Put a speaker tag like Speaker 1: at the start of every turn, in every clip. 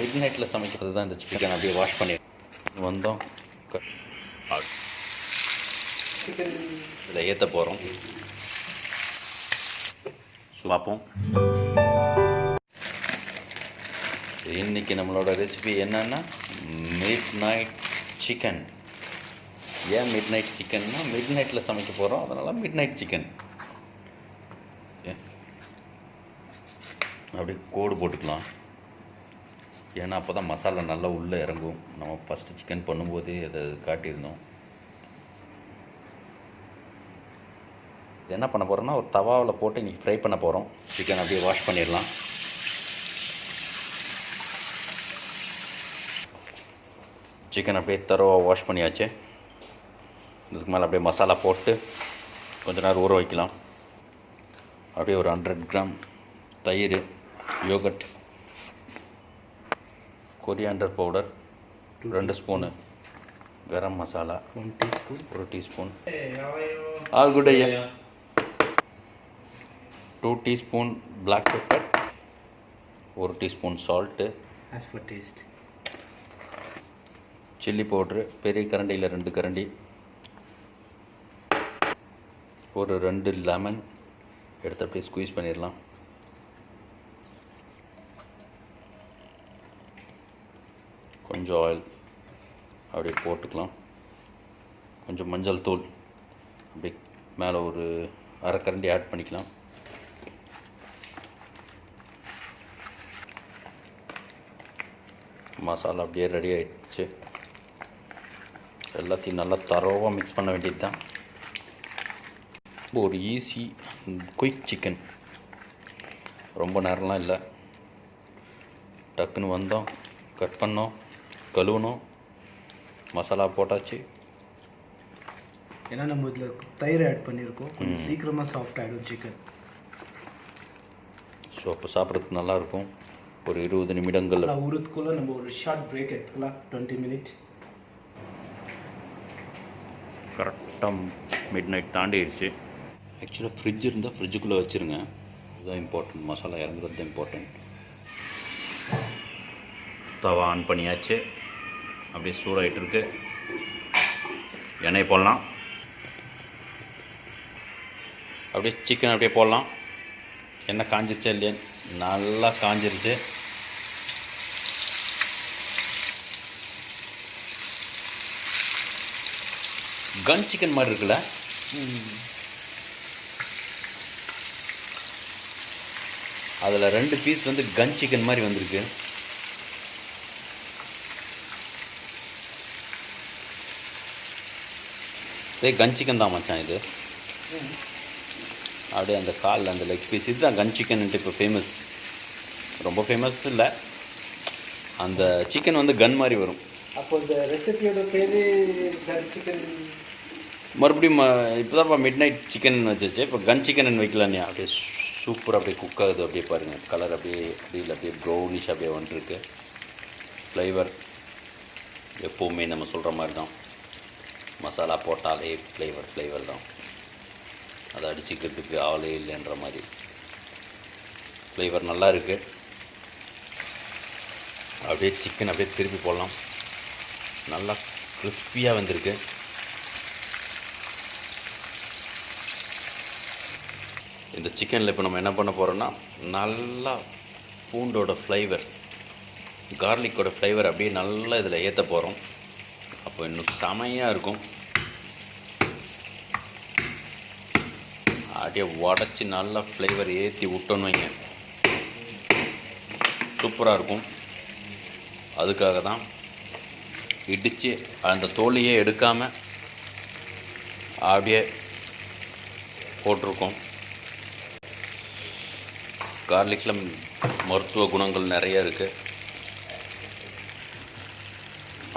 Speaker 1: Mid நைட்டில் சமைக்கிறது தான் இந்த சிக்கன். அப்படியே வாஷ் பண்ணி வந்தோம், இதில் ஏற்ற போகிறோம். பார்ப்போம். இன்றைக்கி நம்மளோட ரெசிபி என்னென்னா மிட் நைட் சிக்கன். ஏன் மிட் நைட் சிக்கன்னா மிட் நைட்டில் சமைக்க போகிறோம், அதனால் மிட் நைட் சிக்கன். அப்படி கோடு போட்டுக்கலாம், ஏன்னா அப்போ தான் மசாலா நல்லா உள்ளே இறங்கும். நம்ம ஃபஸ்ட்டு சிக்கன் பண்ணும்போதே அதை காட்டியிருந்தோம். என்ன பண்ண போகிறோன்னா ஒரு தவாவில் போட்டு இன்றைக்கி ஃப்ரை பண்ண போகிறோம். சிக்கன் அப்படியே வாஷ் பண்ணிடலாம். சிக்கன் அப்படியே தரோவாக வாஷ் பண்ணியாச்சு. இதுக்கு மேலே அப்படியே மசாலா போட்டு கொஞ்ச நேரம் ஊற வைக்கலாம். அப்படியே ஒரு 100 கிராம் தயிர், yoghurt, coriander powder 2 spoon, garam masala 1 teaspoon, all good ஐயா 2 teaspoon blackpepper, 1 teaspoon salt
Speaker 2: as per taste,
Speaker 1: chilli powder பெரிய கரண்டியில் 2 கரண்டி, ஒரு 2 லெமன் எடுத்து அப்படியே ஸ்குவீஸ் பண்ணிடலாம். கொஞ்சம் ஆயில் அப்படியே போட்டுக்கலாம். கொஞ்சம் மஞ்சள் தூள் அப்படியே மேலே ஒரு அரை கரண்டி ஆட் பண்ணிக்கலாம். மசாலா அப்படியே ரெடி ஆகிடுச்சு. எல்லாத்தையும் நல்லா தரோவாக மிக்ஸ் பண்ண வேண்டியது தான். ஒரு ஈஸி குயிக் சிக்கன், ரொம்ப நேரம்லாம் இல்லை. டக்குன்னு வந்தோம், கட் பண்ணோம், கழுவணும், மசாலா போட்டாச்சு.
Speaker 2: ஏன்னா நம்ம இதில் தயிர் ஆட் பண்ணியிருக்கோம், கொஞ்சம் சீக்கிரமாக சாஃப்ட் ஆகிடும் சிக்கன்.
Speaker 1: ஸோ அப்போ சாப்பிட்றதுக்கு நல்லாயிருக்கும். ஒரு 20 நிமிடங்கள்
Speaker 2: ஊறதுக்குள்ளே நம்ம ஒரு ஷார்ட் பிரேக் எடுத்துக்கலாம், 20 மினிட்.
Speaker 1: கரெக்டாக மிட் நைட் தாண்டிடுச்சு. ஆக்சுவலாக ஃப்ரிட்ஜ் இருந்தால் ஃப்ரிட்ஜுக்குள்ளே வச்சுருங்க, அதுதான் இம்பார்ட்டன்ட். மசாலா இறங்குறது தான் இம்பார்ட்டன்ட். தவா ஆன் பண்ணியாச்சு, அப்படியே சூடாகிட்டு இருக்கு. எண்ணெய் போடலாம். அப்படியே சிக்கன் அப்படியே போடலாம். எண்ணெய் காஞ்சிருச்சா இல்லையா? நல்லா காஞ்சிருச்சு. கன் சிக்கன் மாதிரி இருக்குல்ல? அதில் 2 பீஸ் வந்து கன் சிக்கன் மாதிரி வந்திருக்கு. கன் சிக்கன் தான் மச்சான் இது. அப்படியே அந்த காலில் அந்த லெக் பீஸ் இதுதான் கன் சிக்கன்ட்டு இப்போ ஃபேமஸ். ரொம்ப ஃபேமஸ் இல்லை, அந்த சிக்கன் வந்து கன் மாதிரி வரும்.
Speaker 2: அப்போ இந்த ரெசிபியோட பேர் கன் சிக்கன்.
Speaker 1: மறுபடியும் இப்போ தான் மிட் நைட் சிக்கன் வச்சிச்சு, இப்போ கன் சிக்கன் வைக்கலான்னு. அப்படியே சூப்பராக அப்படியே குக் ஆகுது. அப்படியே பாருங்கள், கலர் அப்படியே அப்படியே ப்ரௌனிஷ் அப்படியே வந்துருக்கு. ஃப்ளேவர் எப்போவுமே நம்ம சொல்கிற மாதிரி தான், மசாலா போட்டாலே ஃப்ளேவர் தான். அதை அடிச்சுக்கிறதுக்கு ஆளே இல்லைன்ற மாதிரி ஃப்ளேவர் நல்லா இருக்குது. அப்படியே சிக்கன் அப்படியே திருப்பி போடலாம். நல்லா கிறிஸ்பியாக வந்திருக்கு. இந்த சிக்கனில் இப்போ நம்ம என்ன பண்ண போகிறோன்னா, நல்லா பூண்டோட ஃப்ளேவர், கார்லிக்கோட ஃப்ளேவர் அப்படியே நல்லா இதில் ஏற்ற போகிறோம். அப்போ இன்னும் செமையாக இருக்கும். அப்படியே உடச்சி நல்லா ஃப்ளேவர் ஏற்றி விட்டோன்னு வைங்க, சூப்பராக இருக்கும். அதுக்காக தான் இடித்து அந்த தோலையே எடுக்காமல் அப்படியே போட்டிருக்கோம். கார்லிக்கில் மருத்துவ குணங்கள் நிறைய இருக்குது.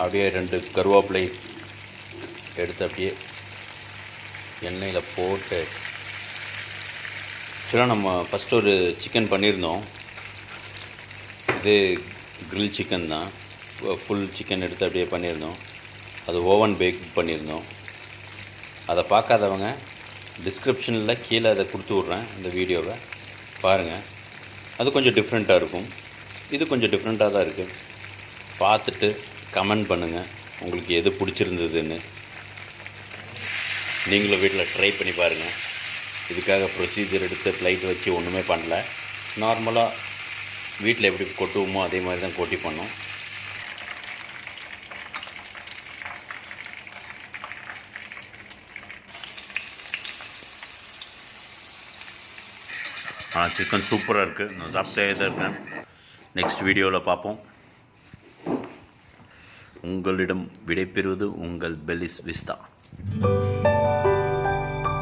Speaker 1: அப்படியே 2 கருவேப்பிலை எடுத்து அப்படியே எண்ணெயில் போட்டு, ஆக்சுவலாக நம்ம ஃபஸ்ட்டு ஒரு சிக்கன் பண்ணியிருந்தோம். இது கிரில் சிக்கன் தான், ஃபுல் சிக்கன் எடுத்து அப்படியே பண்ணியிருந்தோம். அது ஓவன் பேக் பண்ணியிருந்தோம். அதை பார்க்காதவங்க டிஸ்கிரிப்ஷனில் கீழே அதை கொடுத்து விட்றேன், இந்த வீடியோவை பாருங்கள். அது கொஞ்சம் டிஃப்ரெண்ட்டாக இருக்கும், இது கொஞ்சம் டிஃப்ரெண்ட்டாக தான் இருக்குது. பார்த்துட்டு கமெண்ட் பண்ணுங்கள் உங்களுக்கு எது பிடிச்சிருந்ததுன்னு. நீங்களும் வீட்டில் ட்ரை பண்ணி பாருங்கள். இதுக்காக ப்ரொசீஜர் எடுத்து ப்ளைட் வச்சு ஒன்றுமே பண்ணல. நார்மலாக வீட்டில் எப்படி கொட்டுவோமோ அதே மாதிரி தான் கொட்டி பண்ணோம். சிக்கன் சூப்பராக இருக்குது. நான் சாப்பிட்டே தான் இருக்கேன். நெக்ஸ்ட் வீடியோவில் பார்ப்போம். உங்களிடம் விடைபெறுவது உங்கள் பெல்லிஸ் விஸ்தா.